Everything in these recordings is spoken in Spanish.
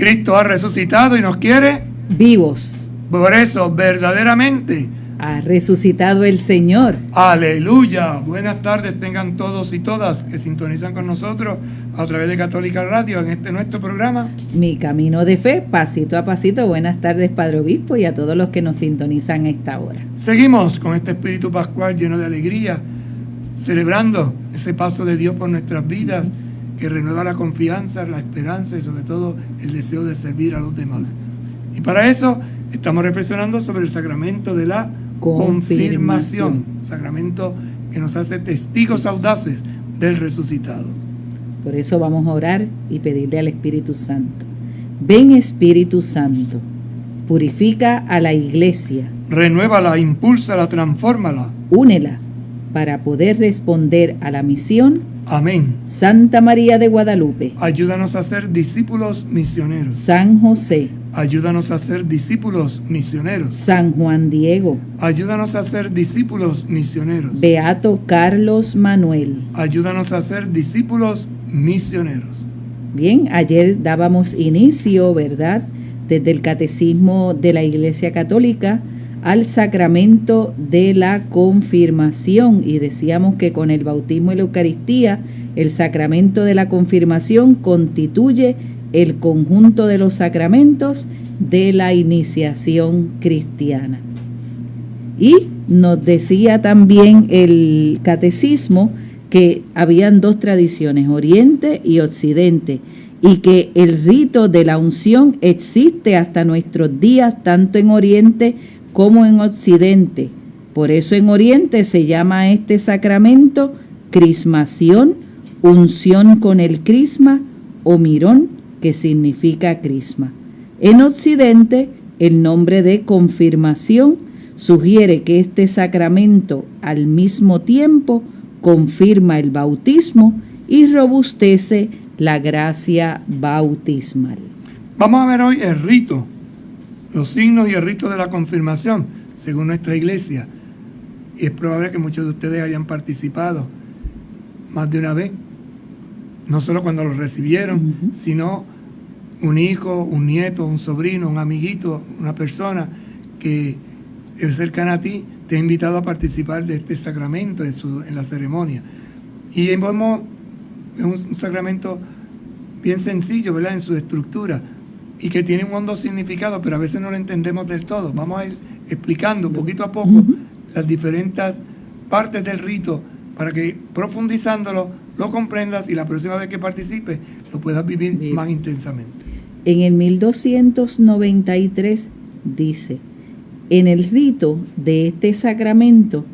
Cristo ha resucitado y nos quiere vivos. Por eso, verdaderamente, Ha resucitado el Señor. aleluya. Buenas tardes tengan todos y todas que sintonizan con nosotros a través de Católica Radio en este nuestro programa. Mi camino de fe, pasito a pasito. Buenas tardes, Padre Obispo, y a todos los que nos sintonizan a esta hora. Seguimos con este espíritu pascual lleno de alegría, celebrando ese paso de Dios por nuestras vidas, que renueva la confianza, la esperanza y sobre todo el deseo de servir a los demás. Y para eso estamos reflexionando sobre el sacramento de la confirmación, sacramento que nos hace testigos audaces del resucitado. Por eso vamos a orar y pedirle al Espíritu Santo. Ven, Espíritu Santo, purifica a la Iglesia, Renuévala, impúlsala, transfórmala. únela para poder responder a la misión. Amén. Santa María de Guadalupe, Ayúdanos a ser discípulos misioneros. San José, Ayúdanos a ser discípulos misioneros. San Juan Diego, Ayúdanos a ser discípulos misioneros. Beato Carlos Manuel. Ayúdanos a ser discípulos misioneros. Bien, ayer dábamos inicio, ¿verdad?, desde el Catecismo de la Iglesia Católica al sacramento de la confirmación, y decíamos que con el bautismo y la Eucaristía, el sacramento de la confirmación constituye el conjunto de los sacramentos de la iniciación cristiana. Y nos decía también el Catecismo que habían dos tradiciones, Oriente y Occidente, y que el rito de la unción existe hasta nuestros días, tanto en Oriente como en Occidente. Por eso en Oriente se llama a este sacramento crismación, unción con el crisma o mirón, que significa crisma. En Occidente, el nombre de confirmación sugiere que este sacramento al mismo tiempo confirma el bautismo y robustece la gracia bautismal. Vamos a ver hoy el rito, los signos y el rito de la confirmación, según nuestra iglesia. Y es probable que muchos de ustedes hayan participado más de una vez, no solo cuando los recibieron, sino un hijo, un nieto, un sobrino, un amiguito, una persona que es cercana a ti, te ha invitado a participar de este sacramento en la ceremonia. Y vemos un sacramento bien sencillo, ¿verdad?, en su estructura, y que tiene un hondo significado, pero a veces no lo entendemos del todo. Vamos a ir explicando poquito a poco las diferentes partes del rito para que, profundizándolo, lo comprendas y la próxima vez que participes lo puedas vivir más intensamente. En el 1293 dice: en el rito de este sacramento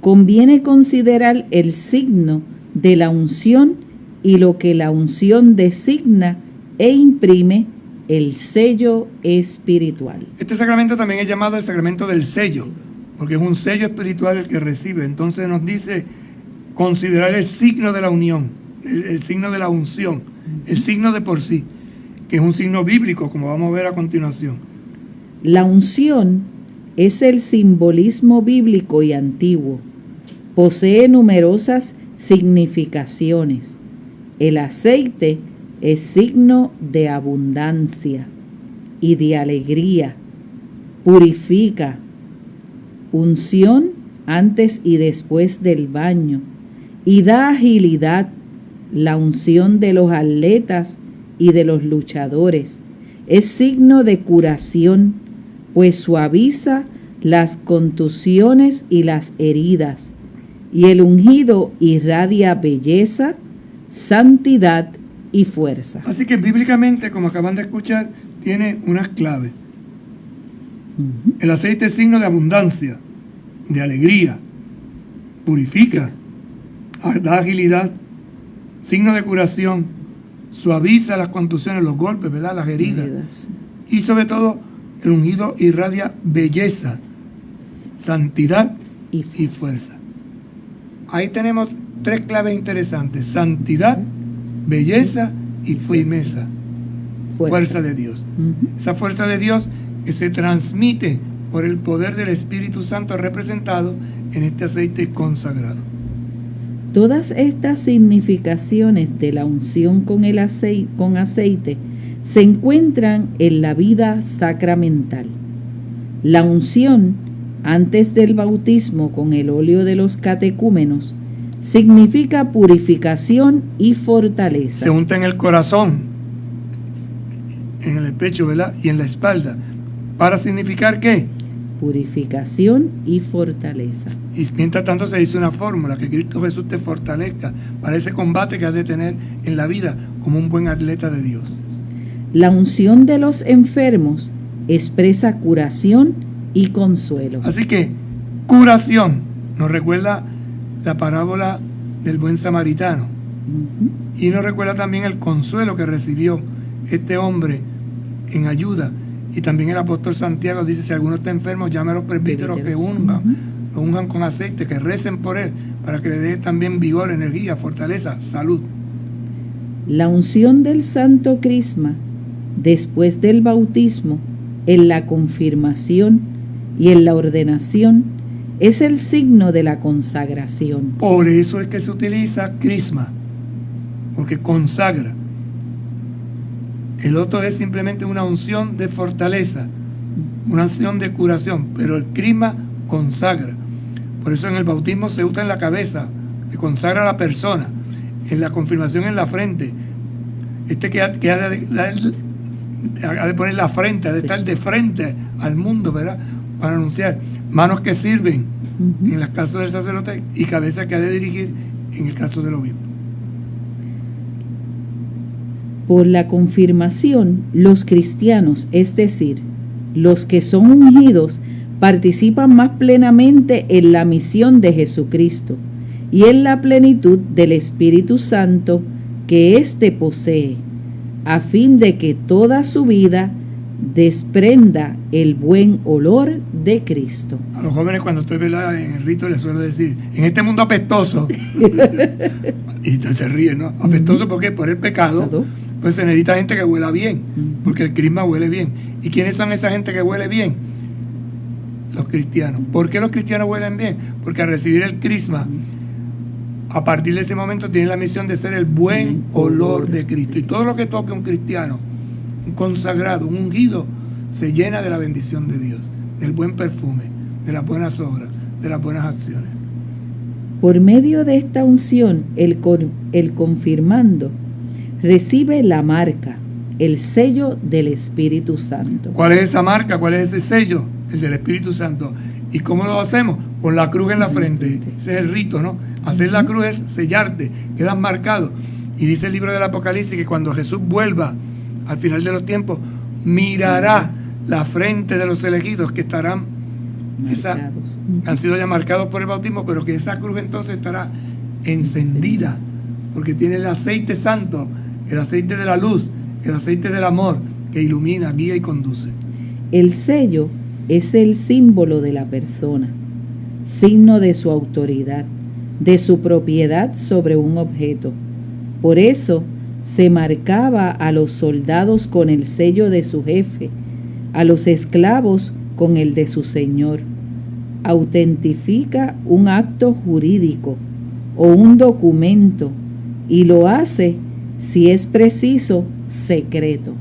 conviene considerar el signo de la unción y lo que la unción designa e imprime, el sello espiritual. Este sacramento también es llamado el sacramento del sello, porque es un sello espiritual el que recibe. Entonces nos dice considerar el signo de la unión, el signo de la unción, el signo de por sí, que es un signo bíblico, como vamos a ver a continuación. La unción es el simbolismo bíblico y antiguo. Posee numerosas significaciones. El aceite es signo de abundancia y de alegría. Purifica. Unción antes y después del baño. Y da agilidad. La unción de los atletas y de los luchadores. Es signo de curación, pues suaviza las contusiones y las heridas. Y el ungido irradia belleza, santidad y fuerza. Así que bíblicamente, como acaban de escuchar, tiene unas claves. El aceite es signo de abundancia, de alegría, purifica, da agilidad, signo de curación, suaviza las contusiones, los golpes, ¿verdad?, las heridas. Y sobre todo, el ungido irradia belleza, santidad y fuerza. Ahí tenemos tres claves interesantes: santidad, belleza y firmeza. Fuerza de Dios. Esa fuerza de Dios que se transmite por el poder del Espíritu Santo representado en este aceite consagrado. Todas estas significaciones de la unción con aceite se encuentran en la vida sacramental. La unción antes del bautismo con el óleo de los catecúmenos significa purificación y fortaleza. Se unta en el corazón, en el pecho, ¿verdad? Y en la espalda. ¿Para significar qué? Purificación y fortaleza. Y mientras tanto se dice una fórmula, que Cristo Jesús te fortalezca para ese combate que has de tener en la vida como un buen atleta de Dios. La unción de los enfermos expresa curación y consuelo. Así que, curación, nos recuerda la parábola del buen samaritano. Y nos recuerda también el consuelo que recibió este hombre en ayuda. Y también el apóstol Santiago dice, si alguno está enfermo, llame a los presbíteros que lo unjan con aceite, que recen por él, para que le dé también vigor, energía, fortaleza, salud. La unción del Santo Crisma, después del bautismo, en la confirmación y en la ordenación, es el signo de la consagración. Por eso es que se utiliza crisma, porque consagra. El otro es simplemente una unción de fortaleza, una unción de curación, pero el crisma consagra. Por eso en el bautismo se usa en la cabeza, que consagra a la persona, en la confirmación en la frente. Que ha de poner la frente, ha de estar de frente al mundo, ¿verdad? Para anunciar. Manos que sirven, en el caso del sacerdote, y cabeza que ha de dirigir en el caso del obispo. Por la confirmación, los cristianos, es decir, los que son ungidos, participan más plenamente en la misión de Jesucristo y en la plenitud del Espíritu Santo que éste posee, a fin de que toda su vida desprenda el buen olor de Cristo. A los jóvenes, cuando estoy, ¿verdad?, en el rito, les suelo decir, en este mundo apestoso, y se ríen, ¿no? Apestoso, ¿por qué? Por el pecado. Pues se necesita gente que huela bien, porque el crisma huele bien. ¿Y quiénes son esa gente que huele bien? Los cristianos. ¿Por qué los cristianos huelen bien? Porque al recibir el crisma, a partir de ese momento tienen la misión de ser el buen olor de Cristo. Y todo lo que toque un cristiano, un consagrado, un ungido, se llena de la bendición de Dios, del buen perfume, de las buenas obras, de las buenas acciones. Por medio de esta unción, el confirmando recibe la marca, el sello del Espíritu Santo. ¿Cuál es esa marca? ¿Cuál es ese sello? El del Espíritu Santo. ¿Y cómo lo hacemos? Con la cruz en la frente. Ese es el rito, ¿no? Hacer la cruz es sellarte, quedas marcado. Y dice el libro del Apocalipsis que cuando Jesús vuelva al final de los tiempos, mirará la frente de los elegidos que estarán han sido ya marcados por el bautismo, pero que esa cruz entonces estará encendida, porque tiene el aceite santo, el aceite de la luz, el aceite del amor, que ilumina, guía y conduce. El sello es el símbolo de la persona, signo de su autoridad, de su propiedad sobre un objeto. Por eso se marcaba a los soldados con el sello de su jefe, a los esclavos con el de su señor. Autentifica un acto jurídico o un documento y lo hace, si es preciso, secreto.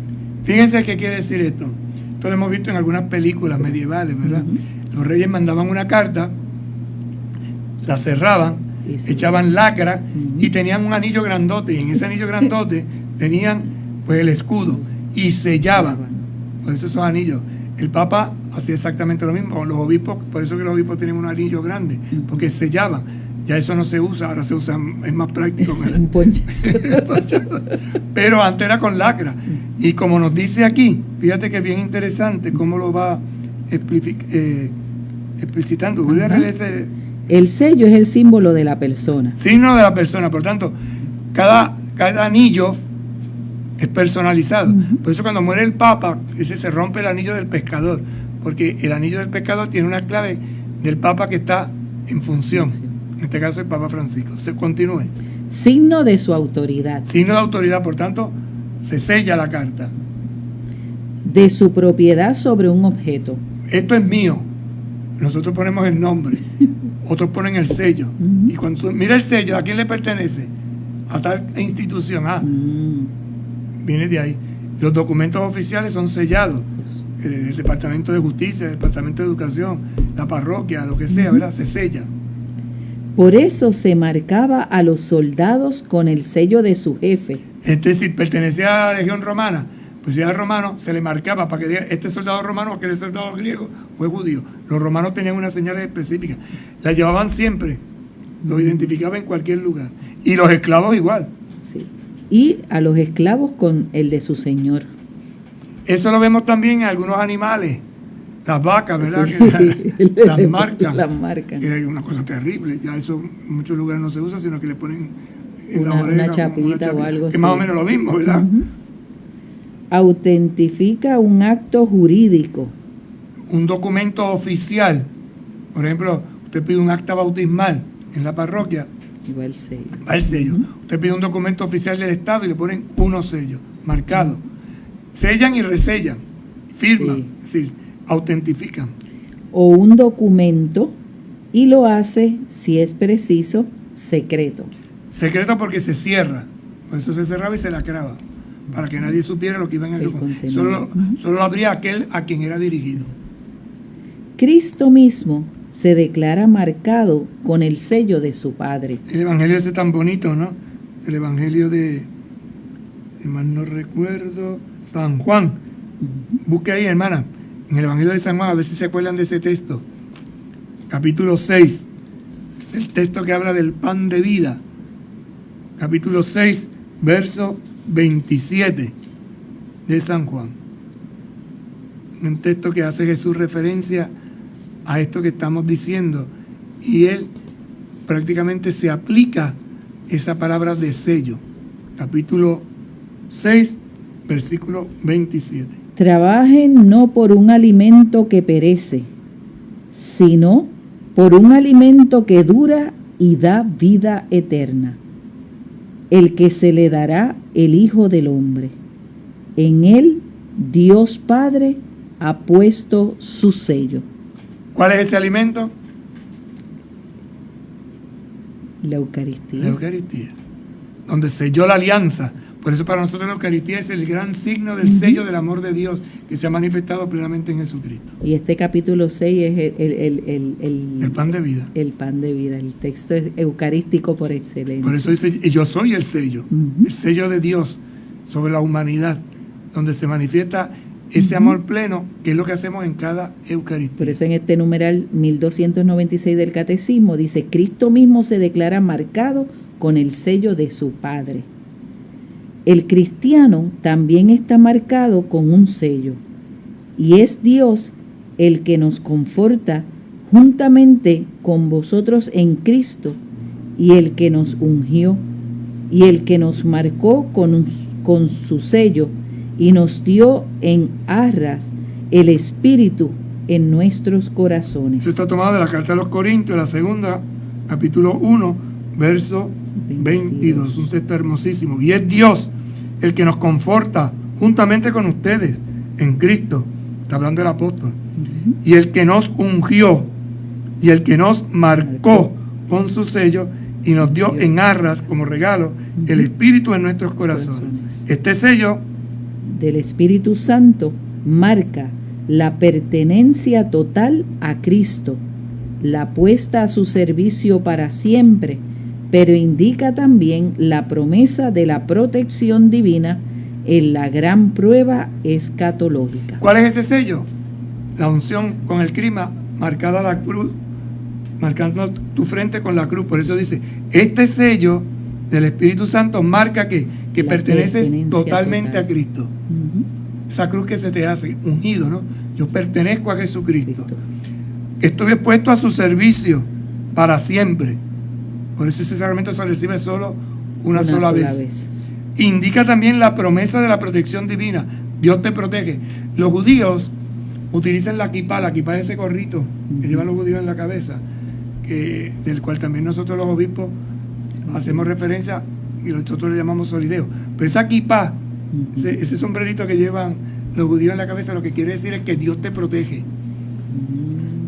Fíjense qué quiere decir esto. Esto lo hemos visto en algunas películas medievales, ¿verdad? Los reyes mandaban una carta, la cerraban, echaban lacra y tenían un anillo grandote, y en ese anillo grandote tenían pues el escudo y sellaban. Por eso esos anillos. El Papa hacía exactamente lo mismo. Los obispos, por eso que los obispos tienen un anillo grande, porque sellaban. Ya eso no se usa, ahora se usa, es más práctico. Un ponche. Pero antes era con lacra. Y como nos dice aquí, fíjate que es bien interesante cómo lo va explicitando. El sello es el símbolo de la persona. Signo de la persona, por tanto, cada anillo es personalizado. Por eso cuando muere el Papa, ese se rompe el anillo del pescador, porque el anillo del pescador tiene una clave del Papa que está en función. En este caso el Papa Francisco. Se continúe. Signo de su autoridad. Signo de autoridad, por tanto, se sella la carta. De su propiedad sobre un objeto. Esto es mío. Nosotros ponemos el nombre. Otros ponen el sello. Y cuando tú mira el sello, ¿a quién le pertenece? A tal institución. Viene de ahí. Los documentos oficiales son sellados. El Departamento de Justicia, el Departamento de Educación, la parroquia, lo que sea, ¿verdad? Se sella. Por eso se marcaba a los soldados con el sello de su jefe. Es decir, pertenecía a la legión romana, pues si era romano, se le marcaba para que diga, este soldado romano, aquel soldado griego, fue judío. Los romanos tenían unas señales específicas. Las llevaban siempre, lo identificaba en cualquier lugar. Y los esclavos igual. Sí. Y a los esclavos con el de su señor. Eso lo vemos también en algunos animales. Las vacas, ¿verdad? Sí. Que las marcan. Las marcan. Que es una cosa terrible. Ya eso en muchos lugares no se usa, sino que le ponen en Una la oreja chapita, como una chapita, o algo que así. es más o menos lo mismo, ¿verdad? Autentifica un acto jurídico. Un documento oficial. Por ejemplo, usted pide un acta bautismal en la parroquia, Y va el sello. va el sello. Usted pide un documento oficial del Estado y le ponen unos sellos marcados. Sellan y resellan, firman, Sí. es decir, autentifican. O un documento y lo hace, si es preciso, secreto. Secreto porque se cierra. Por eso se cerraba y se lacraba, para que nadie supiera lo que iba en el El documento. contenido. Solo lo abría aquel a quien era dirigido. Cristo mismo se declara marcado con el sello de su Padre. El evangelio ese tan bonito, ¿no? El evangelio de, si mal no recuerdo, San Juan. Busque ahí, hermana, en el evangelio de San Juan, a ver si se acuerdan de ese texto. Capítulo 6. Es el texto que habla del pan de vida. Capítulo 6, verso 27 de San Juan. Un texto que hace Jesús referencia a esto que estamos diciendo. Y él prácticamente se aplica esa palabra de sello. Capítulo 6, versículo 27. Trabajen no por un alimento que perece, sino por un alimento que dura y da vida eterna, el que se le dará el Hijo del Hombre. En él Dios Padre ha puesto su sello. ¿Cuál es ese alimento? La Eucaristía. La Eucaristía, donde selló la alianza. Por eso para nosotros la Eucaristía es el gran signo del sello del amor de Dios que se ha manifestado plenamente en Jesucristo. Y este capítulo 6 es el pan de vida. El pan de vida. El texto es eucarístico por excelencia. Por eso dice, yo soy el sello, el sello de Dios sobre la humanidad, donde se manifiesta ese amor pleno, que es lo que hacemos en cada Eucaristía. Por eso en este numeral 1296 del Catecismo dice, Cristo mismo se declara marcado con el sello de su Padre. El cristiano también está marcado con un sello, y es Dios el que nos conforta juntamente con vosotros en Cristo, y el que nos ungió, y el que nos marcó con su sello, y nos dio en arras el Espíritu en nuestros corazones. Esto está tomado de la carta a los Corintios, la segunda, capítulo 1, verso 22. Un texto hermosísimo. Y es Dios el que nos conforta juntamente con ustedes en Cristo. Está hablando el apóstol. Y el que nos ungió, y el que nos marcó con su sello, y nos dio en arras como regalo el Espíritu en nuestros corazones. Este sello del Espíritu Santo marca la pertenencia total a Cristo, la puesta a su servicio para siempre, pero indica también la promesa de la protección divina en la gran prueba escatológica. ¿Cuál es ese sello? La unción con el crisma marcada a la cruz, marcando tu frente con la cruz. Por eso dice, este sello del Espíritu Santo marca que perteneces totalmente a Cristo. Esa cruz que se te hace, ungido, ¿no? Yo pertenezco a Jesucristo. Estuve puesto a su servicio para siempre. Por eso ese sacramento se recibe solo una sola vez. Indica también la promesa de la protección divina. Dios te protege. Los judíos utilizan la kipá. La kipá es ese gorrito que llevan los judíos en la cabeza, del cual también nosotros los obispos hacemos referencia y nosotros le llamamos solideo. Pero esa kipá, ese sombrerito que llevan los judíos en la cabeza, lo que quiere decir es que Dios te protege.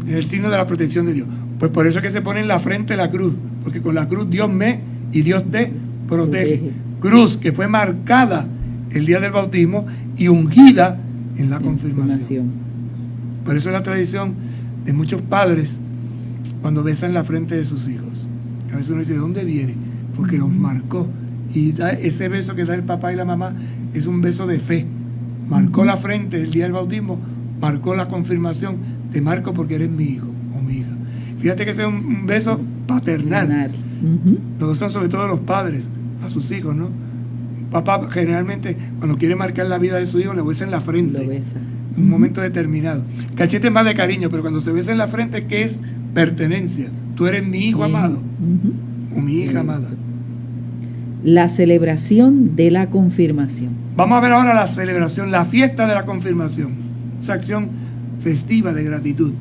Es el signo de la protección de Dios. Pues por eso es que se pone en la frente la cruz, porque con la cruz Dios me y Dios te protege. Cruz que fue marcada el día del bautismo y ungida en la confirmación. Por eso es la tradición de muchos padres cuando besan la frente de sus hijos. A veces uno dice, ¿de dónde viene? Porque los marcó. Y ese beso que da el papá y la mamá es un beso de fe. Marcó la frente el día del bautismo, marcó la confirmación. Te marco porque eres mi hijo o mi hija. Fíjate que ese es un beso paternal. Lo usan sobre todo los padres a sus hijos, ¿no? Papá generalmente cuando quiere marcar la vida de su hijo le besa en la frente. Lo besa. En un momento determinado. Cachete es más de cariño, pero cuando se besa en la frente, ¿qué es? Pertenencia. Tú eres mi hijo amado o mi hija amada. La celebración de la confirmación. Vamos a ver ahora la celebración, la fiesta de la confirmación. Esa acción festiva de gratitud.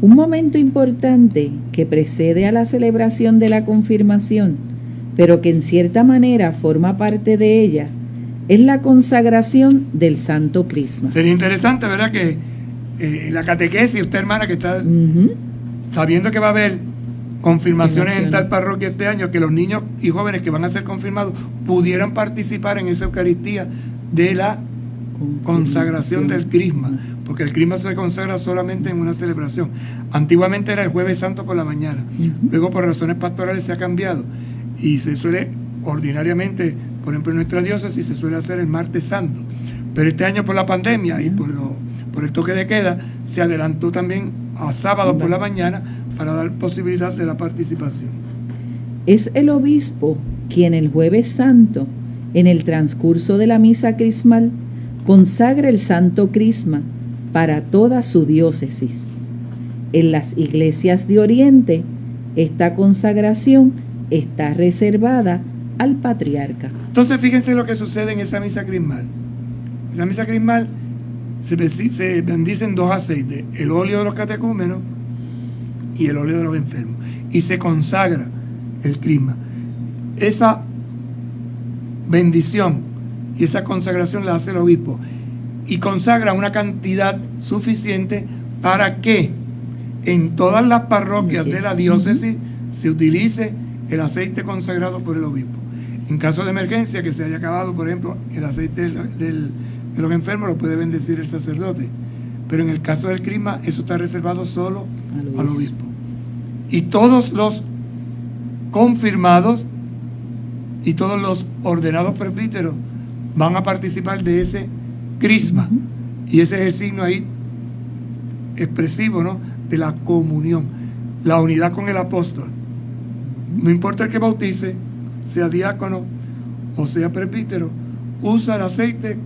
Un momento importante que precede a la celebración de la confirmación, pero que en cierta manera forma parte de ella, es la consagración del Santo Crisma. Sería interesante, ¿verdad? Que la catequesis, usted hermana que está sabiendo que va a haber confirmaciones en tal parroquia este año, que los niños y jóvenes que van a ser confirmados pudieran participar en esa Eucaristía de la consagración del Crisma, porque el Crisma se consagra solamente en una celebración. Antiguamente era el Jueves Santo por la mañana, luego por razones pastorales se ha cambiado y se suele ordinariamente, por ejemplo en nuestra diócesis se suele hacer el Martes Santo, pero este año por la pandemia y por el toque de queda se adelantó también a sábado por la mañana para dar posibilidad de la participación. Es el obispo quien el Jueves Santo, en el transcurso de la misa crismal, consagra el Santo Crisma para toda su diócesis. En las iglesias de Oriente, esta consagración está reservada al patriarca. Entonces fíjense lo que sucede en esa misa crismal. En esa misa crismal se bendicen dos aceites, el óleo de los catecúmenos y el óleo de los enfermos, y se consagra el crisma. Esa bendición y esa consagración la hace el obispo y consagra una cantidad suficiente para que en todas las parroquias de la diócesis se utilice el aceite consagrado por el obispo. En caso de emergencia, que se haya acabado, por ejemplo, el aceite de los enfermos, lo puede bendecir el sacerdote. Pero en el caso del crisma, eso está reservado solo al obispo. Y todos los confirmados y todos los ordenados presbíteros van a participar de ese crisma. Y ese es el signo ahí expresivo, ¿no?, de la comunión, la unidad con el apóstol. No importa el que bautice, sea diácono o sea presbítero, usa el aceite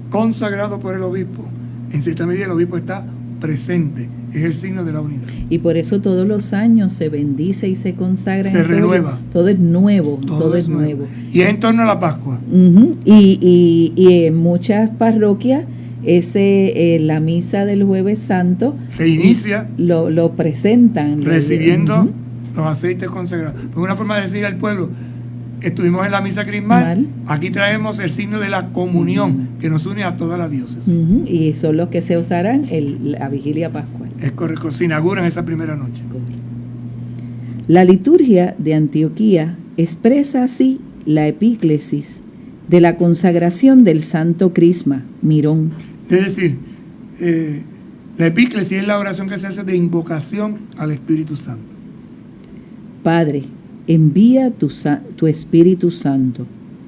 consagrado por el obispo. En cierta medida el obispo está presente, es el signo de la unidad. Y por eso todos los años se bendice y se consagra. Se renueva. Todo es nuevo, todo es nuevo. Y es en torno a la Pascua. Y en muchas parroquias la misa del Jueves Santo se inicia, lo presentan recibiendo los aceites consagrados. Es una forma de decir al pueblo: estuvimos en la misa crismal, aquí traemos el signo de la comunión que nos une a toda la diócesis. Y son los que se usarán en la vigilia pascual. Es correcto, se inauguran esa primera noche. La liturgia de Antioquía expresa así la epíclesis de la consagración del Santo Crisma, Mirón. Es decir, la epíclesis es la oración que se hace de invocación al Espíritu Santo. Padre, envía tu Espíritu Santo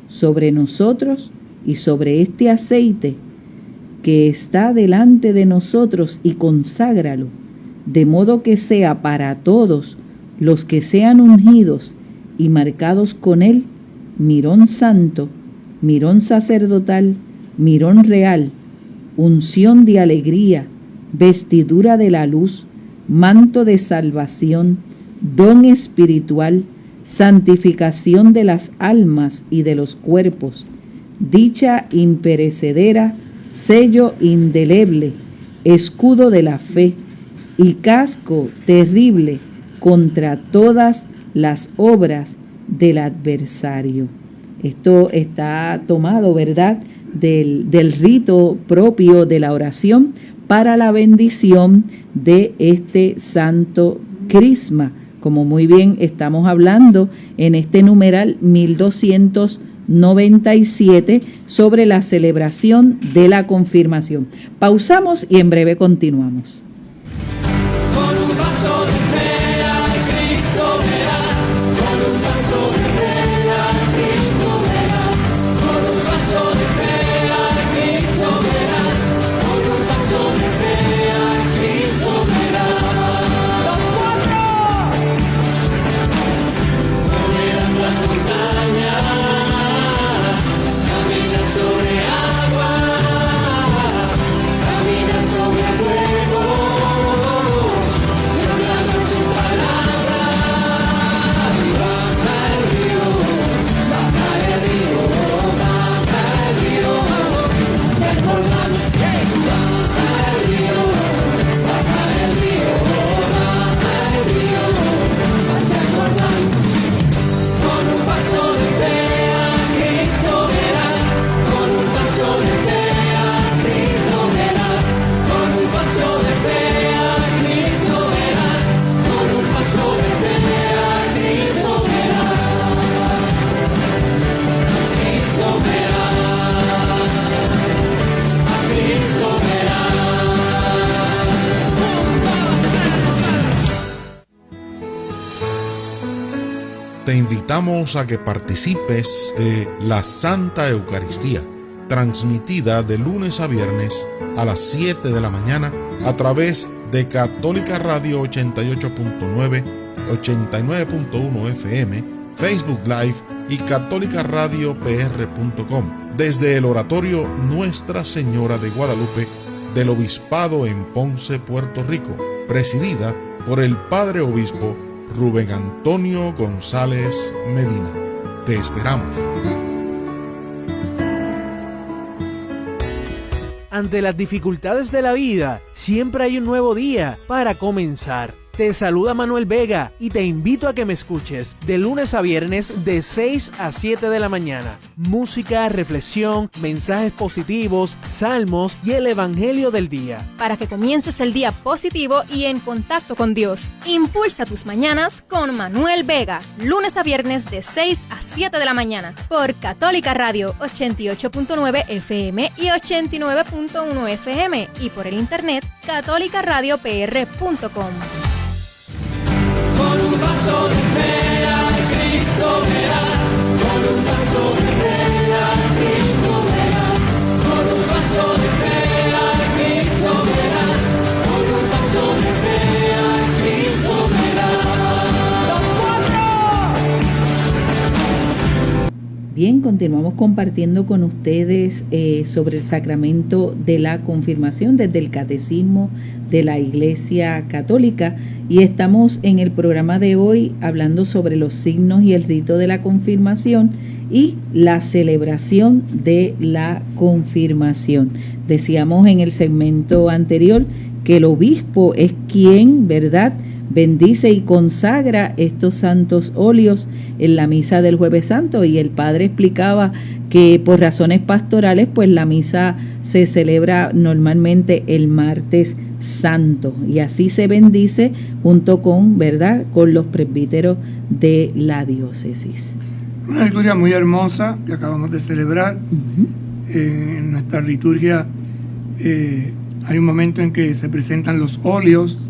sobre nosotros y sobre este aceite que está delante de nosotros y conságralo, de modo que sea para todos los que sean ungidos y marcados con él, mirón santo, mirón sacerdotal, mirón real, unción de alegría, vestidura de la luz, manto de salvación, don espiritual, santificación de las almas y de los cuerpos, dicha imperecedera, sello indeleble, escudo de la fe y casco terrible contra todas las obras del adversario. Esto está tomado, ¿verdad?, del rito propio de la oración para la bendición de este Santo Crisma, como muy bien estamos hablando en este numeral 1292. 97 sobre la celebración de la confirmación. Pausamos y en breve continuamos. Con un paso de fe a Cristo verás, con un paso de fe a Cristo verás, con un paso de fe a Cristo verás, con un paso de fe a Cristo verás. ¡Los cuatro! Moverás las montañas, caminas sobre agua, caminas sobre fuego. Te invitamos a que participes de la Santa Eucaristía, transmitida de lunes a viernes a las 7 de la mañana a través de Católica Radio 88.9, 89.1 FM, Facebook Live y católicaradiopr.com, desde el oratorio Nuestra Señora de Guadalupe del Obispado en Ponce, Puerto Rico, presidida por el Padre Obispo Rubén Antonio González Medina. Te esperamos. Ante las dificultades de la vida, siempre hay un nuevo día para comenzar. Te saluda Manuel Vega y te invito a que me escuches de lunes a viernes de 6 a 7 de la mañana. Música, reflexión, mensajes positivos, salmos y el evangelio del día. Para que comiences el día positivo y en contacto con Dios. Impulsa tus mañanas con Manuel Vega. Lunes a viernes de 6 a 7 de la mañana. Por Católica Radio 88.9 FM y 89.1 FM. Y por el internet católicaradiopr.com. Con un paso de fe a Cristo verás, con un paso de fe a Cristo verás, con un paso de fe a Cristo verás, con un paso de fe a Cristo verás. ¡Los cuatro! Bien, continuamos compartiendo con ustedes sobre el sacramento de la confirmación desde el Catecismo de la Iglesia Católica, y estamos en el programa de hoy hablando sobre los signos y el rito de la confirmación y la celebración de la confirmación. Decíamos en el segmento anterior que el obispo es quien, ¿verdad?, bendice y consagra estos santos óleos en la misa del Jueves Santo, y el padre explicaba que por razones pastorales pues la misa se celebra normalmente el martes santo, y así se bendice junto con, ¿verdad?, con los presbíteros de la diócesis. Una liturgia muy hermosa que acabamos de celebrar. En nuestra liturgia hay un momento en que se presentan los óleos,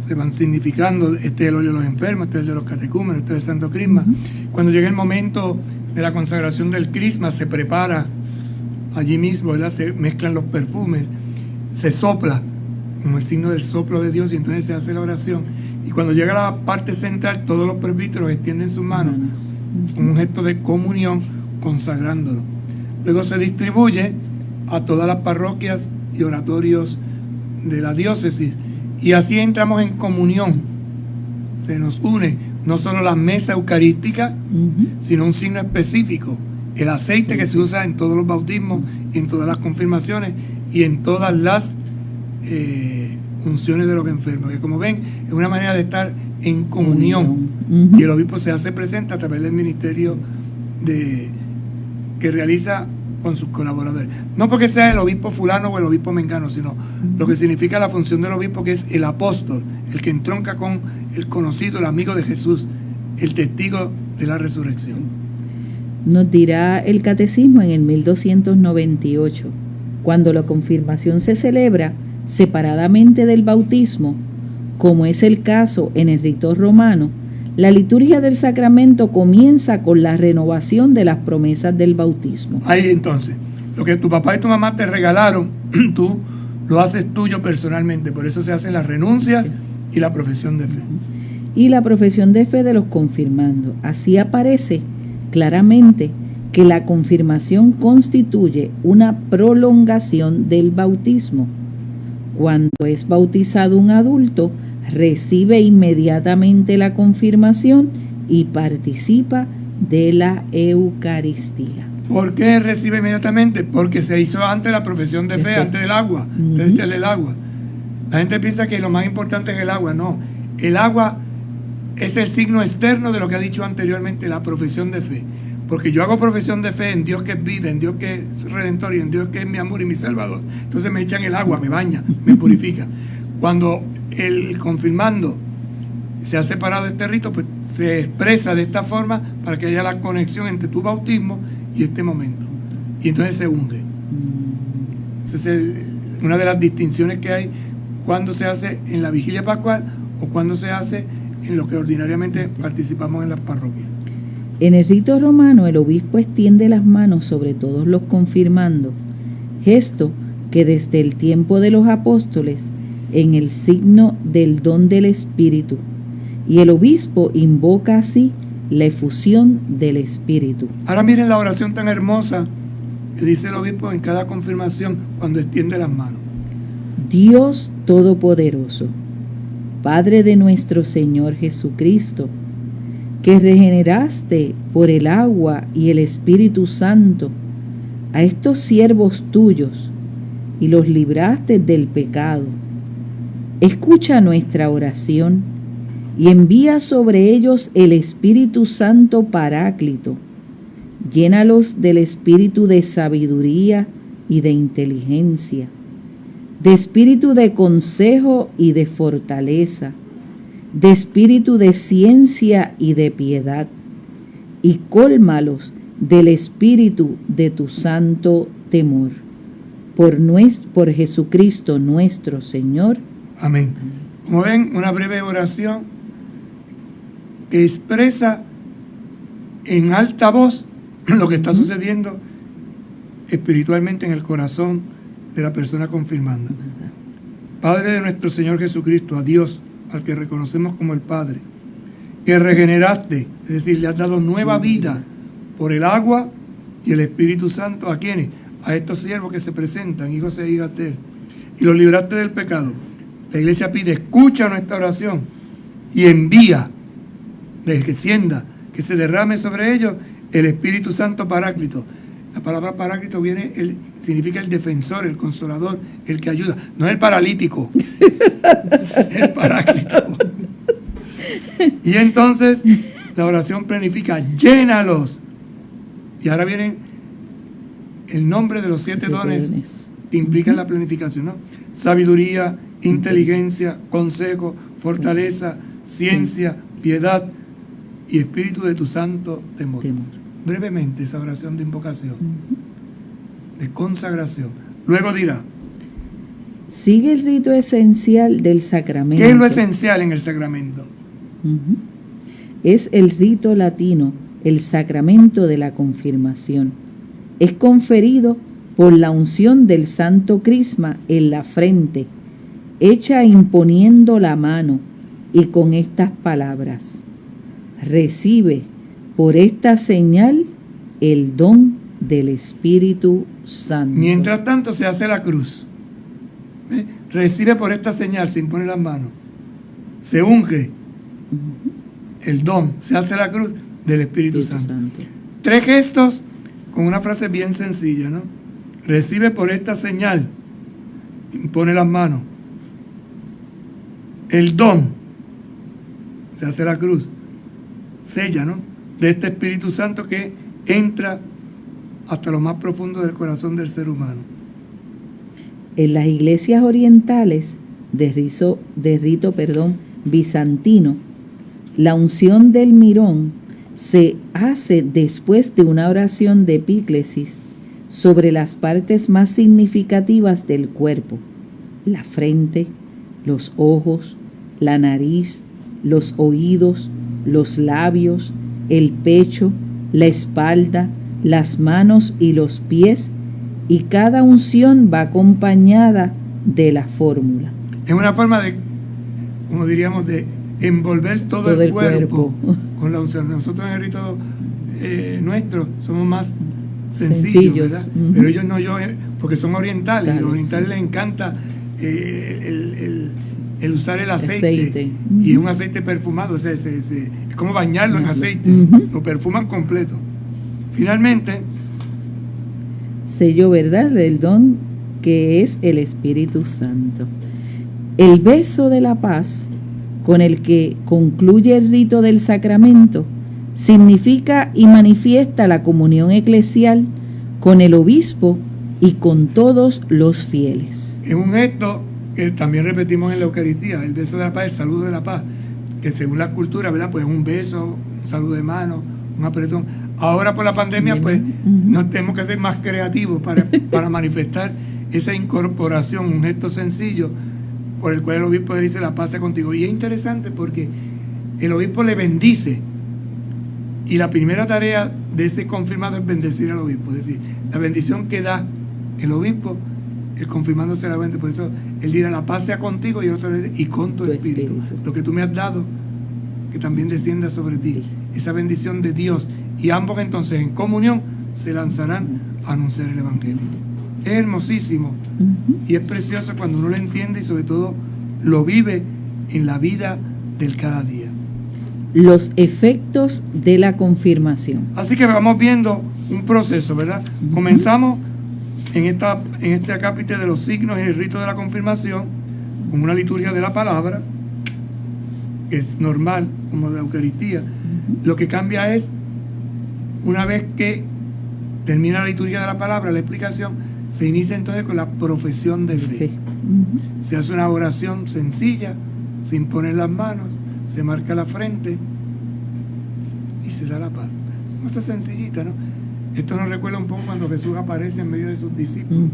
se van significando: este es el óleo de los enfermos, este es el de los catecúmenos, este es el Santo Crisma. Cuando llega el momento de la consagración del Crisma, se prepara allí mismo, ¿verdad?, se mezclan los perfumes, se sopla como el signo del soplo de Dios, y entonces se hace la oración. Y cuando llega la parte central, todos los presbíteros extienden sus manos con un gesto de comunión, consagrándolo. Luego se distribuye a todas las parroquias y oratorios de la diócesis, y así entramos en comunión. Se nos une no solo la mesa eucarística, sino un signo específico, el aceite que se usa en todos los bautismos y en todas las confirmaciones y en todas las unciones de los enfermos, que como ven es una manera de estar en comunión. Y el obispo se hace presente a través del ministerio que realiza con sus colaboradores. No porque sea el obispo fulano o el obispo mengano, sino lo que significa la función del obispo, que es el apóstol, el que entronca con el conocido, el amigo de Jesús, el testigo de la resurrección. Nos dirá el catecismo en el 1298, cuando la confirmación se celebra separadamente del bautismo, como es el caso en el rito romano, la liturgia del sacramento comienza con la renovación de las promesas del bautismo. Ahí entonces, lo que tu papá y tu mamá te regalaron, tú lo haces tuyo personalmente. Por eso se hacen las renuncias y la profesión de fe. Y la profesión de fe de los confirmandos. Así aparece claramente que la confirmación constituye una prolongación del bautismo. Cuando es bautizado un adulto, recibe inmediatamente la confirmación y participa de la Eucaristía. ¿Por qué recibe inmediatamente? Porque se hizo antes la profesión de fe, antes del agua. Entonces échale el agua. La gente piensa que lo más importante es el agua. No, el agua es el signo externo de lo que ha dicho anteriormente la profesión de fe. Porque yo hago profesión de fe en Dios que es vida, en Dios que es redentor y en Dios que es mi amor y mi salvador. Entonces me echan el agua, me baña, me purifica. Cuando el confirmando se ha separado de este rito, pues se expresa de esta forma para que haya la conexión entre tu bautismo y este momento. Y entonces se unge. Esa es una de las distinciones que hay cuando se hace en la vigilia pascual o cuando se hace en lo que ordinariamente participamos en las parroquias. En el rito romano, el obispo extiende las manos sobre todos los confirmandos, gesto que desde el tiempo de los apóstoles, en el signo del don del Espíritu, y el obispo invoca así la efusión del Espíritu. Ahora miren la oración tan hermosa que dice el obispo en cada confirmación cuando extiende las manos. Dios Todopoderoso, Padre de nuestro Señor Jesucristo, que regeneraste por el agua y el Espíritu Santo a estos siervos tuyos y los libraste del pecado, escucha nuestra oración y envía sobre ellos el Espíritu Santo Paráclito. Llénalos del espíritu de sabiduría y de inteligencia, de espíritu de consejo y de fortaleza, de espíritu de ciencia y de piedad, y cólmalos del espíritu de tu santo temor. Por Jesucristo nuestro Señor. Amén. Como ven, una breve oración que expresa en alta voz lo que está sucediendo espiritualmente en el corazón de la persona confirmando. Padre de nuestro Señor Jesucristo, a Dios, al que reconocemos como el Padre, que regeneraste, es decir, le has dado nueva vida por el agua y el Espíritu Santo. ¿A quiénes? A estos siervos que se presentan, hijos e hijas de él, y los libraste del pecado. La iglesia pide, escucha nuestra oración y envía, descienda, que se derrame sobre ellos el Espíritu Santo Paráclito. La palabra Paráclito significa el defensor, el consolador, el que ayuda. No es el paralítico, el Paráclito. Y entonces la oración planifica, llénalos. Y ahora viene el nombre de los 7 dones que implican la planificación, ¿no? Sabiduría, inteligencia, consejo, fortaleza, ciencia, piedad y espíritu de tu santo temor. Brevemente esa oración de invocación, de consagración. Luego dirá, sigue el rito esencial del sacramento. ¿qué es lo esencial en el sacramento? Es el rito latino, el sacramento de la confirmación. Es conferido por la unción del santo crisma en la frente, hecha imponiendo la mano y con estas palabras: recibe por esta señal el don del Espíritu Santo. Mientras tanto se hace la cruz. Recibe por esta señal, se impone las manos. Se unge el don, se hace la cruz del Espíritu Santo. 3 gestos con una frase bien sencilla, ¿no? Recibe por esta señal, impone las manos. El don, se hace la cruz, sella, ¿no? De este Espíritu Santo que entra hasta lo más profundo del corazón del ser humano. En las iglesias orientales de rito bizantino, la unción del mirón se hace después de una oración de epíclesis sobre las partes más significativas del cuerpo: la frente, los ojos, la nariz, los oídos, los labios, el pecho, la espalda, las manos y los pies, y cada unción va acompañada de la fórmula. Es una forma de, como diríamos, de envolver todo el cuerpo con la unción. Nosotros en el rito nuestro somos más sencillos, ¿verdad? Uh-huh. Pero ellos no, porque son orientales. A los orientales les encanta el usar el aceite. Uh-huh. Y es un aceite perfumado, o sea, es como bañarlo en aceite. Uh-huh. Lo perfuman completo. Finalmente, sello, ¿verdad?, del don que es el Espíritu Santo. El beso de la paz, con el que concluye el rito del sacramento, significa y manifiesta la comunión eclesial con el obispo y con todos los fieles. Es un gesto que también repetimos en la Eucaristía, el beso de la paz, el saludo de la paz, que según la cultura, ¿verdad?, pues un beso, un saludo de mano, un apretón. Ahora por la pandemia, pues nos tenemos que ser más creativos para manifestar esa incorporación, un gesto sencillo por el cual el obispo le dice: la paz sea contigo. Y es interesante porque el obispo le bendice, y la primera tarea de ese confirmado es bendecir al obispo, es decir, la bendición que da el obispo, el confirmando se la bendice. Por eso él dirá: la paz sea contigo, y el otro le dice: y con tu espíritu. Lo que tú me has dado, que también descienda sobre ti, esa bendición de Dios. Y ambos entonces en comunión se lanzarán a anunciar el Evangelio. Es hermosísimo y es precioso cuando uno lo entiende y sobre todo lo vive en la vida del cada día. Los efectos de la confirmación. Así que vamos viendo un proceso, ¿verdad? Comenzamos en este acápite de los signos y el rito de la confirmación con una liturgia de la palabra, que es normal, como la Eucaristía. Lo que cambia es, una vez que termina la liturgia de la palabra, la explicación, se inicia entonces con la profesión de fe. Se hace una oración sencilla, se imponen las manos, se marca la frente y se da la paz. Cosa sencillita, ¿no? Esto nos recuerda un poco cuando Jesús aparece en medio de sus discípulos.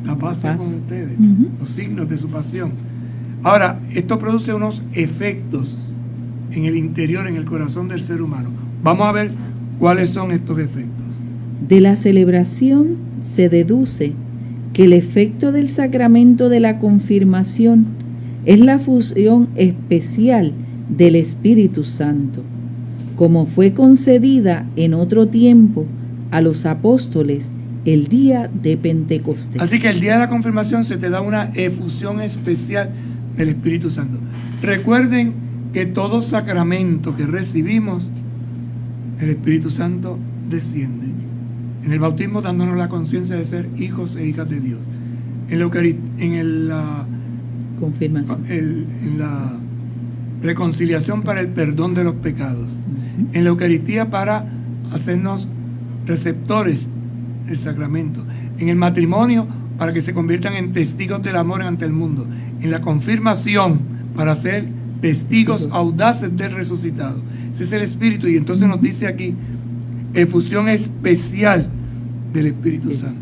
La paz sea con ustedes, los signos de su pasión. Ahora, esto produce unos efectos en el interior, en el corazón del ser humano. Vamos a ver cuáles son estos efectos. De la celebración se deduce que el efecto del sacramento de la confirmación es la fusión especial del Espíritu Santo, como fue concedida en otro tiempo a los apóstoles el día de Pentecostés. Así que el día de la confirmación se te da una efusión especial del Espíritu Santo. Recuerden que todo sacramento que recibimos, el Espíritu Santo desciende. En el bautismo, dándonos la conciencia de ser hijos e hijas de Dios. En la confirmación. En la reconciliación para el perdón de los pecados. En la Eucaristía para hacernos receptores del sacramento. En el matrimonio para que se conviertan en testigos del amor ante el mundo. En la confirmación para ser testigos audaces del resucitado. Ese es el Espíritu, y entonces nos dice aquí: efusión especial del Espíritu Santo.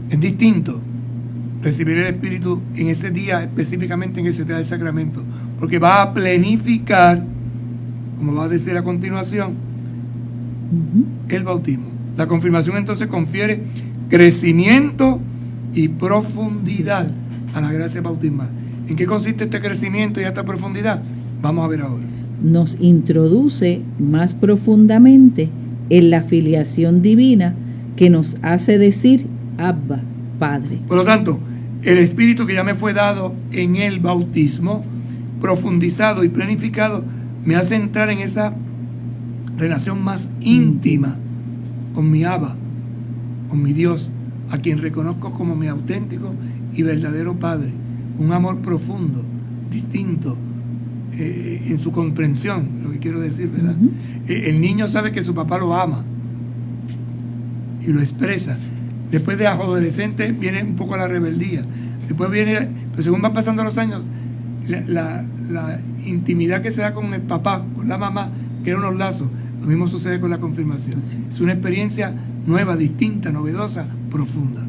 Es distinto recibir el Espíritu en ese día, específicamente en ese día del sacramento, porque va a plenificar, como va a decir a continuación, el bautismo. La confirmación entonces confiere crecimiento y profundidad a la gracia bautismal. ¿En qué consiste este crecimiento y esta profundidad? Vamos a ver ahora. Nos introduce más profundamente en la filiación divina que nos hace decir: Abba, Padre. Por lo tanto, el Espíritu que ya me fue dado en el bautismo, profundizado y planificado, me hace entrar en esa relación más íntima con mi Abba, con mi Dios, a quien reconozco como mi auténtico y verdadero Padre. Un amor profundo, distinto, en su comprensión, lo que quiero decir, ¿verdad? El niño sabe que su papá lo ama y lo expresa. Después de adolescente viene un poco la rebeldía. Después viene, pero según van pasando los años, la intimidad que se da con el papá, con la mamá, crea unos lazos. Lo mismo sucede con la confirmación. Así. Es una experiencia nueva, distinta, novedosa, profunda.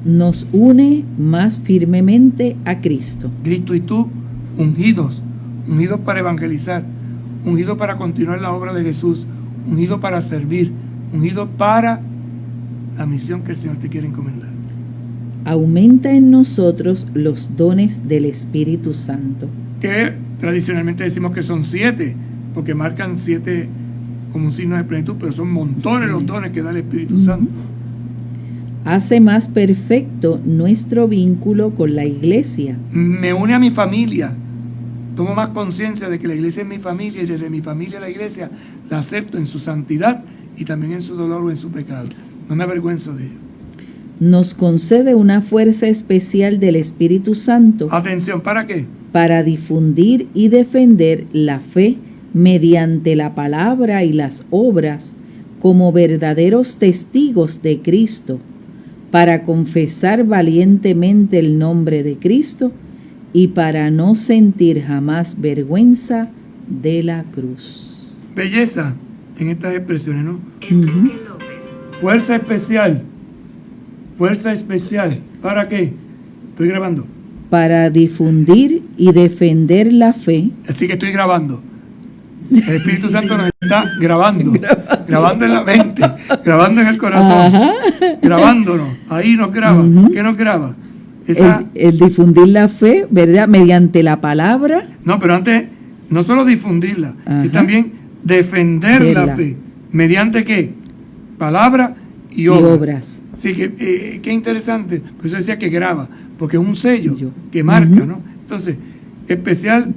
Nos une más firmemente a Cristo. Cristo y tú, ungidos para evangelizar, ungidos para continuar la obra de Jesús, ungidos para servir, unidos para la misión que el Señor te quiere encomendar. Aumenta en nosotros los dones del Espíritu Santo. Que tradicionalmente decimos que son 7, porque marcan 7 como un signo de plenitud, pero son montones los dones que da el Espíritu Santo. Hace más perfecto nuestro vínculo con la iglesia. Me une a mi familia. Tomo más conciencia de que la iglesia es mi familia y desde mi familia a la iglesia la acepto en su santidad y también en su dolor o en su pecado. No me avergüenzo de ello. Nos concede una fuerza especial del Espíritu Santo Atención, ¿para qué? para difundir y defender la fe mediante la palabra y las obras como verdaderos testigos de Cristo, para confesar valientemente el nombre de Cristo y para no sentir jamás vergüenza de la cruz. Belleza en estas expresiones, ¿no? Ujú. Fuerza especial. Fuerza especial. ¿Para qué? Estoy grabando. Para difundir y defender la fe. Así que estoy grabando. El Espíritu Santo nos está grabando. Grabando en la mente. Grabando en el corazón. Ajá. Grabándonos. Ahí nos graba. Ujú. ¿Qué nos graba? Esa, El difundir la fe, ¿verdad? Mediante la palabra. no, pero antes, no solo difundirla, Ajá. es también defender la Verla. fe. ¿Mediante qué? Palabra y Y obra. obras. Sí, que qué interesante. Por eso decía que graba, porque es un sello Yo. que marca, Ujú. ¿no? Entonces, especial,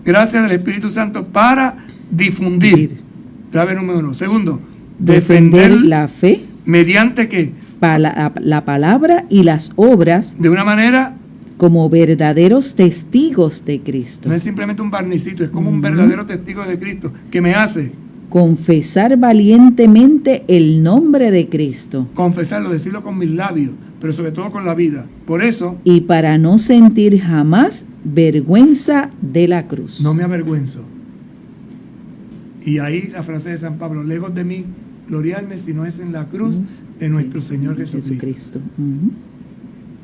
gracias del Espíritu Santo para difundir. Clave número 1. Segundo, Defender la fe, mediante qué? la palabra y las obras De una manera, como verdaderos testigos de Cristo. no es simplemente un barnicito, es como un Ujú. verdadero testigo de Cristo, que me hace Confesar valientemente el nombre de Cristo confesarlo, decirlo con mis labios, pero sobre todo con la vida. Por eso, y para no sentir jamás vergüenza de la cruz. no me avergüenzo. Y ahí la frase de San Pablo, lejos de mí gloriarme si no es en la cruz de nuestro Señor Jesucristo. Ujú.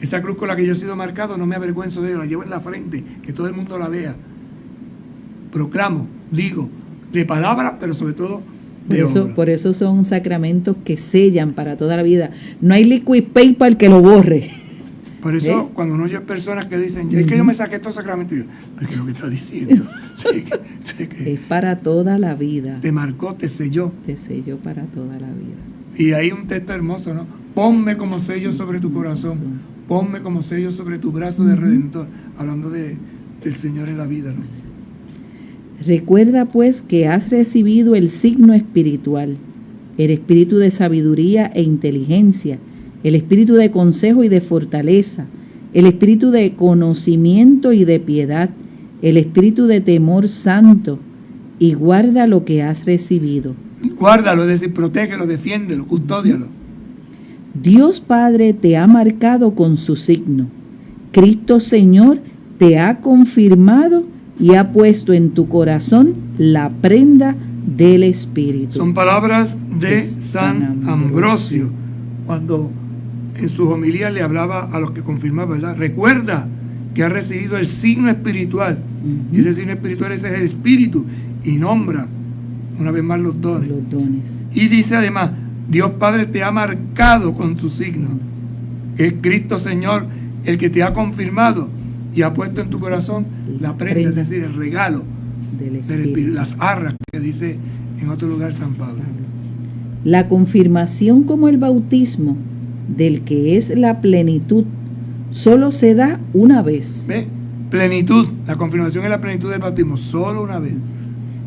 Esa cruz con la que yo he sido marcado, no me avergüenzo de ella, la llevo en la frente, que todo el mundo la vea. Proclamo, digo, de palabra, pero sobre todo de obra. Por eso son sacramentos que sellan para toda la vida. No hay liquid paper que lo borre. Por eso, cuando uno oye personas que dicen, es que yo me saqué estos sacramentos, y yo, ¿pero qué es lo que está diciendo? Sé que Es para toda la vida. te marcó, te selló. Te selló para toda la vida. Y hay un texto hermoso, ¿no? Ponme como sello sobre tu corazón, ponme como sello sobre tu brazo de Redentor, hablando del Señor en la vida, ¿no? Recuerda pues que has recibido el signo espiritual, el espíritu de sabiduría e inteligencia, el espíritu de consejo y de fortaleza, el espíritu de conocimiento y de piedad, el espíritu de temor santo, y guarda lo que has recibido. Guárdalo, es decir, protégelo, defiéndelo, custódialo. Dios Padre te ha marcado con su signo. Cristo Señor te ha confirmado y ha puesto en tu corazón la prenda del Espíritu. Son palabras de De San San Ambrosio, Ambrosio. cuando en sus homilías le hablaba a los que confirmaban, ¿verdad? Recuerda que ha recibido el signo espiritual. Y ese signo espiritual, ese es el Espíritu. Y nombra una vez más los dones. Los dones. Y dice además, Dios Padre te ha marcado con su signo. Que es Cristo Señor el que te ha confirmado y ha puesto en tu corazón la prenda, es decir, el regalo Del del Espíritu, Espíritu. las arras que dice en otro lugar San Pablo. La confirmación como el bautismo, del que es la plenitud, solo se da una vez. ¿Ve? Plenitud, la confirmación es la plenitud del bautismo, solo una vez.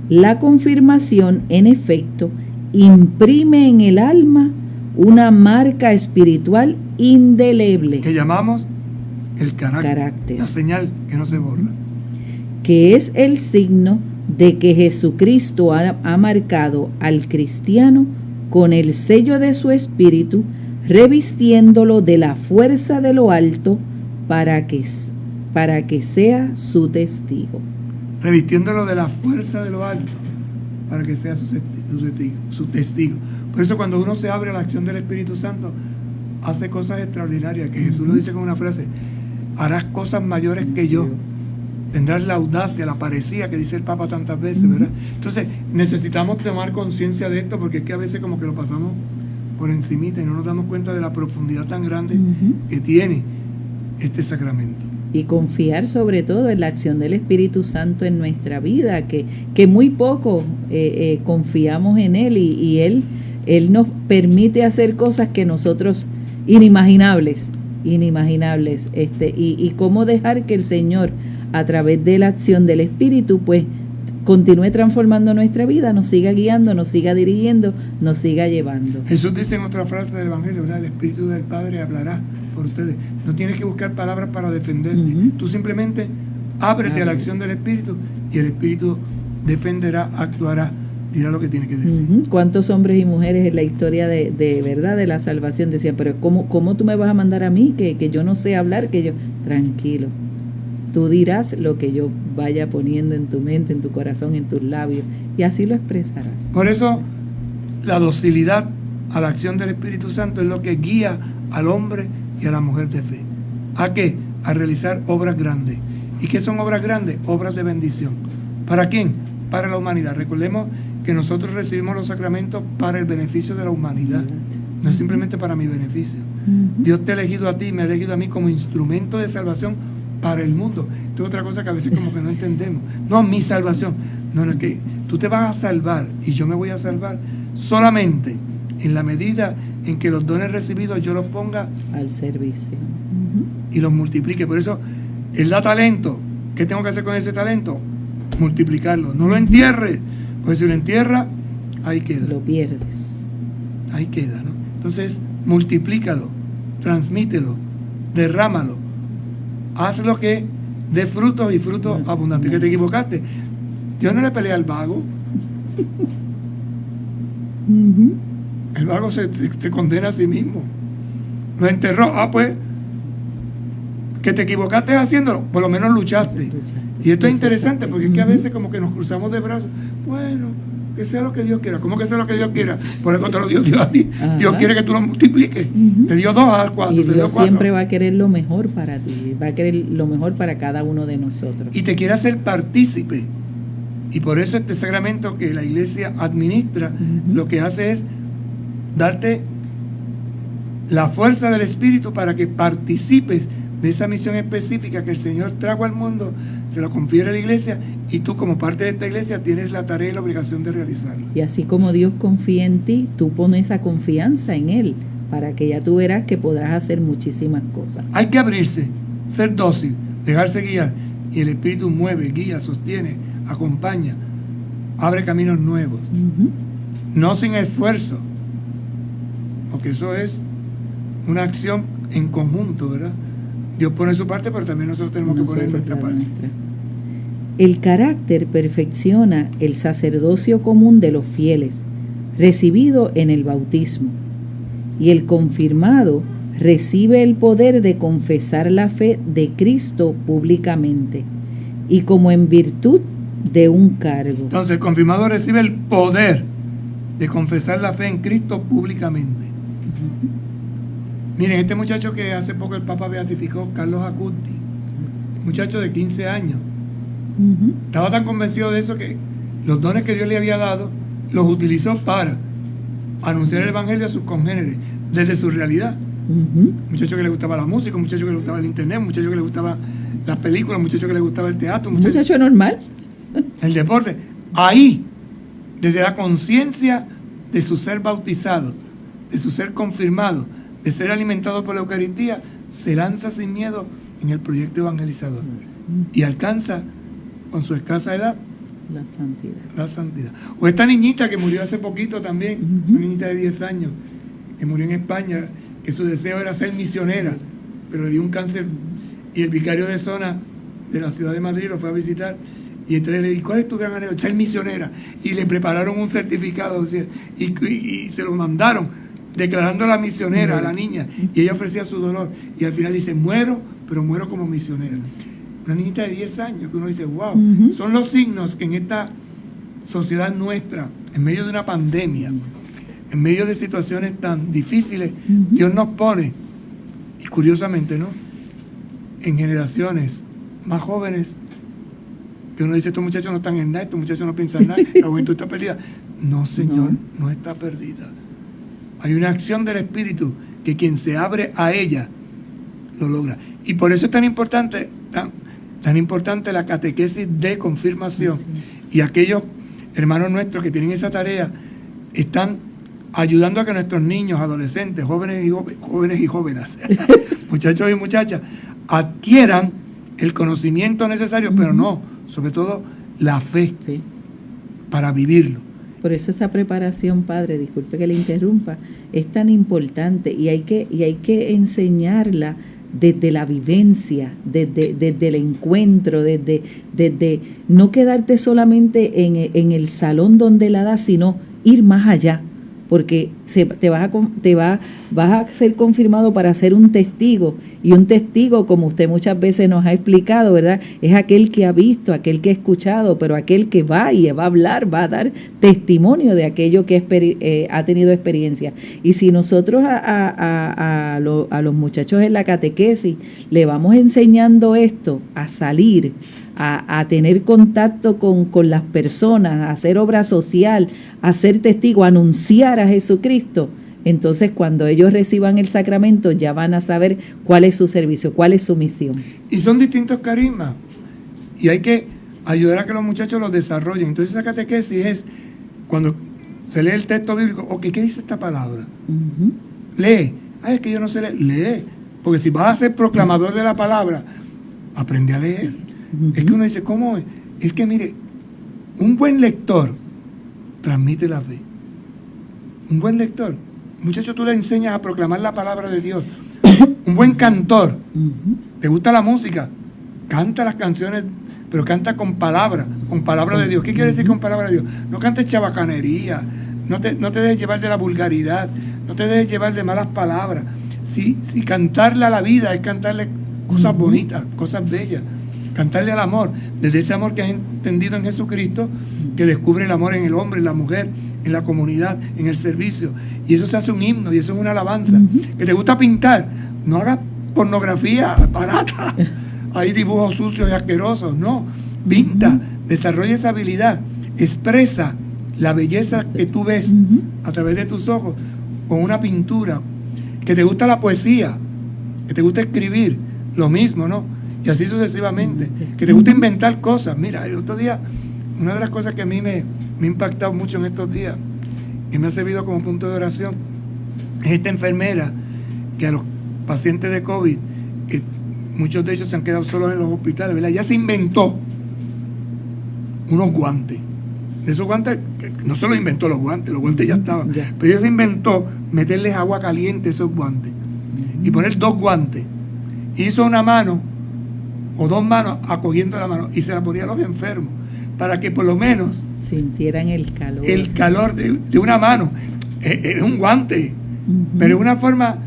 La confirmación, en efecto, imprime en el alma una marca espiritual indeleble, Que llamamos el carácter, la señal que no se borra. que es el signo de que Jesucristo ha marcado al cristiano con el sello de su espíritu, revistiéndolo de la fuerza de lo alto para que sea su testigo. Revistiéndolo de la fuerza de lo alto para que sea su su testigo. Por eso cuando uno se abre a la acción del Espíritu Santo, hace cosas extraordinarias, que Jesús lo dice con una frase: harás cosas mayores que yo. Tendrás la audacia, la parecía que dice el Papa tantas veces, ¿verdad? Entonces necesitamos tomar conciencia de esto, porque es que a veces como que lo pasamos por encimita y no nos damos cuenta de la profundidad tan grande que tiene este sacramento. Y confiar sobre todo en la acción del Espíritu Santo en nuestra vida, que muy poco confiamos en Él, y Él nos permite hacer cosas que nosotros inimaginables, y cómo dejar que el Señor, a través de la acción del Espíritu, pues continúe transformando nuestra vida, nos siga guiando, nos siga dirigiendo, nos siga llevando. Jesús dice en otra frase del Evangelio, ¿verdad? El Espíritu del Padre hablará por ustedes. No tienes que buscar palabras para defenderte. Tú simplemente ábrete a la acción del Espíritu, y el Espíritu defenderá, actuará, dirá lo que tiene que decir. ¿Cuántos hombres y mujeres en la historia de verdad de la salvación decían, pero ¿cómo tú me vas a mandar a mí que yo no sé hablar? Tranquilo, tú dirás lo que yo vaya poniendo en tu mente, en tu corazón, en tus labios, y así lo expresarás. Por eso la docilidad a la acción del Espíritu Santo es lo que guía al hombre y a la mujer de fe. ¿A qué? A realizar obras grandes. ¿Y qué son obras grandes? Obras de bendición. ¿Para quién? Para la humanidad. Recordemos que nosotros recibimos los sacramentos para el beneficio de la humanidad, no es simplemente para mi beneficio. Dios te ha elegido a ti, me ha elegido a mí como instrumento de salvación para el mundo. Esto es otra cosa que a veces como que no entendemos. No, mi salvación. No, es que tú te vas a salvar y yo me voy a salvar solamente en la medida en que los dones recibidos yo los ponga al servicio y los multiplique. Por eso Él da talento. ¿Qué tengo que hacer con ese talento? Multiplicarlo. No lo entierres, porque si lo entierras, ahí queda. Lo pierdes. Ahí queda, ¿no? Entonces, multiplícalo, transmítelo, derrámalo. Hazlo que dé frutos y frutos abundantes. Que te equivocaste. Dios no le pelea al vago. El vago se condena a sí mismo. Lo enterró. Pues, que te equivocaste haciéndolo, por lo menos luchaste. Y esto es interesante, porque es que a veces como que nos cruzamos de brazos. Bueno, que sea lo que Dios quiera. ¿Cómo que sea lo que Dios quiera? Por el contrario, Dios dio a ti. Dios quiere que tú lo multipliques. Te dio 2 a 4. Y Dios siempre va a querer lo mejor para ti. Va a querer lo mejor para cada uno de nosotros. Y te quiere hacer partícipe. Y por eso este sacramento que la Iglesia administra, lo que hace es darte la fuerza del Espíritu para que participes de esa misión específica que el Señor trajo al mundo, se lo confiere a la Iglesia, y tú como parte de esta Iglesia tienes la tarea y la obligación de realizarla. Y así como Dios confía en ti, tú pones esa confianza en Él, para que ya tú verás que podrás hacer muchísimas cosas. Hay que abrirse, ser dócil, dejarse guiar, y el Espíritu mueve, guía, sostiene, acompaña, abre caminos nuevos. No sin esfuerzo, porque eso es una acción en conjunto, ¿verdad? Dios pone su parte, pero también nosotros tenemos que poner nuestra parte. El carácter perfecciona el sacerdocio común de los fieles, recibido en el bautismo, y el confirmado recibe el poder de confesar la fe de Cristo públicamente, y como en virtud de un cargo. Entonces el confirmado recibe el poder de confesar la fe en Cristo públicamente. Miren, este muchacho que hace poco el Papa beatificó, Carlos Acuti, muchacho de 15 años, estaba tan convencido de eso que los dones que Dios le había dado los utilizó para anunciar el Evangelio a sus congéneres desde su realidad. Muchacho que le gustaba la música, muchacho que le gustaba el internet, muchacho que le gustaba las películas, muchacho que le gustaba el teatro, muchacho normal, el deporte. Ahí, desde la conciencia de su ser bautizado, de su ser confirmado, de ser alimentado por la Eucaristía, se lanza sin miedo en el proyecto evangelizador y alcanza con su escasa edad la santidad. O esta niñita que murió hace poquito también, una niñita de 10 años que murió en España, que su deseo era ser misionera, pero le dio un cáncer, y el vicario de zona de la ciudad de Madrid lo fue a visitar, y entonces le dije, ¿cuál es tu gran anhelo? Ser misionera. Y le prepararon un certificado, y se lo mandaron declarando a la misionera, a la niña, y ella ofrecía su dolor, y al final dice, muero, pero muero como misionera. Una niñita de 10 años, que uno dice, wow, son los signos que en esta sociedad nuestra, en medio de una pandemia, en medio de situaciones tan difíciles, Dios nos pone, y curiosamente, ¿no?, en generaciones más jóvenes, que uno dice, estos muchachos no están en nada, estos muchachos no piensan en nada, la juventud está perdida. No, Señor, no está perdida. Hay una acción del Espíritu que quien se abre a ella lo logra. Y por eso es tan importante la catequesis de confirmación. Sí. Y aquellos hermanos nuestros que tienen esa tarea están ayudando a que nuestros niños, adolescentes, jóvenes y jóvenes, muchachos y muchachas, adquieran el conocimiento necesario, pero no, sobre todo la fe, para vivirlo. Por eso esa preparación, padre, disculpe que le interrumpa, es tan importante y hay que enseñarla desde la vivencia, desde el encuentro, desde no quedarte solamente en el salón donde la das, sino ir más allá, porque vas a ser confirmado para ser un testigo, y un testigo, como usted muchas veces nos ha explicado, ¿verdad?, es aquel que ha visto, aquel que ha escuchado, pero aquel que va y va a hablar, va a dar testimonio de aquello que ha tenido experiencia. Y si nosotros a los muchachos en la catequesis le vamos enseñando esto, a salir, a tener contacto con las personas, a hacer obra social, a ser testigo, a anunciar a Jesucristo, entonces cuando ellos reciban el sacramento ya van a saber cuál es su servicio, cuál es su misión. Y son distintos carismas y hay que ayudar a que los muchachos los desarrollen. Entonces esa catequesis es cuando se lee el texto bíblico, ok, ¿qué dice esta palabra? Lee. Es que yo no sé leer. Lee, porque si vas a ser proclamador de la palabra, aprende a leer. Es que uno dice, ¿cómo es? Es que mire, un buen lector transmite la fe. Un buen lector. Muchacho, tú le enseñas a proclamar la palabra de Dios. Un buen cantor. ¿Te gusta la música? Canta las canciones, pero canta con palabra de Dios. ¿Qué quiere decir con palabra de Dios? No cantes chabacanería, no te dejes llevar de la vulgaridad, no te dejes llevar de malas palabras. Si cantarle a la vida es cantarle cosas bonitas, cosas bellas, cantarle al amor, desde ese amor que has entendido en Jesucristo, que descubre el amor en el hombre, en la mujer, en la comunidad, en el servicio, y eso se hace un himno y eso es una alabanza. Que te gusta pintar, no hagas pornografía barata, hay dibujos sucios y asquerosos, no, pinta, desarrolla esa habilidad, expresa la belleza que tú ves a través de tus ojos con una pintura. Que te gusta la poesía, que te gusta escribir, lo mismo, ¿no? Y así sucesivamente. Que te gusta inventar cosas. Mira, el otro día, una de las cosas que a mí me ha impactado mucho en estos días, y me ha servido como punto de oración, es esta enfermera que a los pacientes de COVID, que muchos de ellos se han quedado solos en los hospitales, ¿verdad? Ya se inventó unos guantes. Esos guantes, que no solo inventó los guantes ya estaban, pero ella se inventó meterles agua caliente a esos guantes y poner 2 guantes. Hizo una mano o 2 manos acogiendo la mano y se la ponía a los enfermos para que por lo menos sintieran el calor de una mano. Es un guante, pero es una forma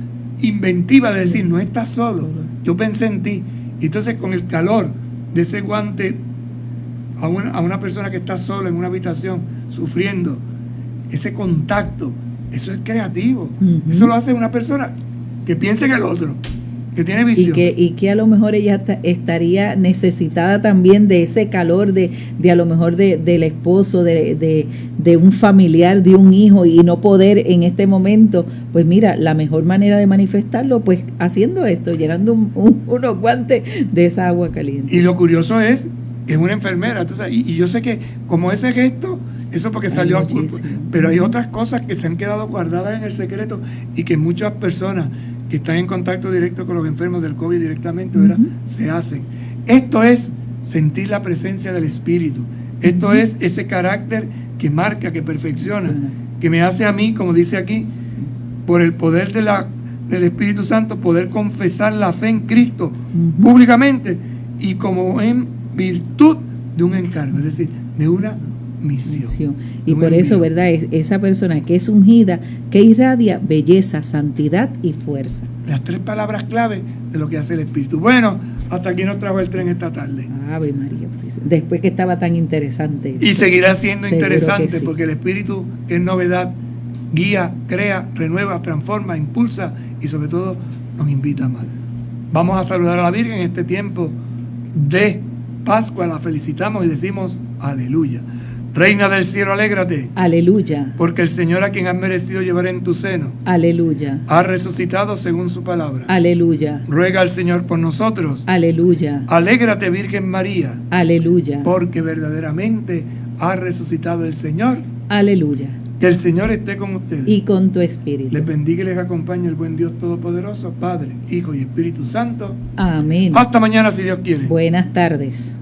inventiva de decir, no estás solo, yo pensé en ti. Y entonces con el calor de ese guante a una persona que está sola en una habitación sufriendo, ese contacto, eso es creativo. Eso lo hace una persona que piensa en el otro, que tiene visión. Y que a lo mejor ella estaría necesitada también de ese calor de a lo mejor del esposo, de un familiar, de un hijo, y no poder en este momento. Pues mira, la mejor manera de manifestarlo, pues haciendo esto, llenando unos guantes de esa agua caliente. Y lo curioso es que es una enfermera, entonces, y yo sé que como ese gesto, eso porque salió a culpa, pero hay otras cosas que se han quedado guardadas en el secreto y que muchas personas que están en contacto directo con los enfermos del COVID directamente, ¿verdad?, se hacen. Esto es sentir la presencia del Espíritu. Esto es ese carácter que marca, que perfecciona, que me hace a mí, como dice aquí, por el poder del Espíritu Santo, poder confesar la fe en Cristo públicamente y como en virtud de un encargo, es decir, de una misión. Y por eso, ¿verdad?, esa persona que es ungida, que irradia belleza, santidad y fuerza. Las 3 palabras clave de lo que hace el Espíritu. Bueno, hasta aquí nos trajo el tren esta tarde. Ave María. Después que estaba tan interesante. Y seguirá siendo Seguro interesante que sí. porque el Espíritu, que es novedad, guía, crea, renueva, transforma, impulsa y sobre todo nos invita a amar. Vamos a saludar a la Virgen en este tiempo de Pascua, la felicitamos y decimos aleluya. Reina del cielo, alégrate, Aleluya, porque el Señor, a quien has merecido llevar en tu seno, aleluya, ha resucitado según su palabra. aleluya, Ruega al Señor por nosotros. aleluya, Alégrate, Virgen María, aleluya, porque verdaderamente ha resucitado el Señor. aleluya. Que el Señor esté con ustedes. Y con tu espíritu. Les bendiga y les acompañe el buen Dios Todopoderoso, Padre, Hijo y Espíritu Santo. Amén. Hasta mañana, si Dios quiere. Buenas tardes.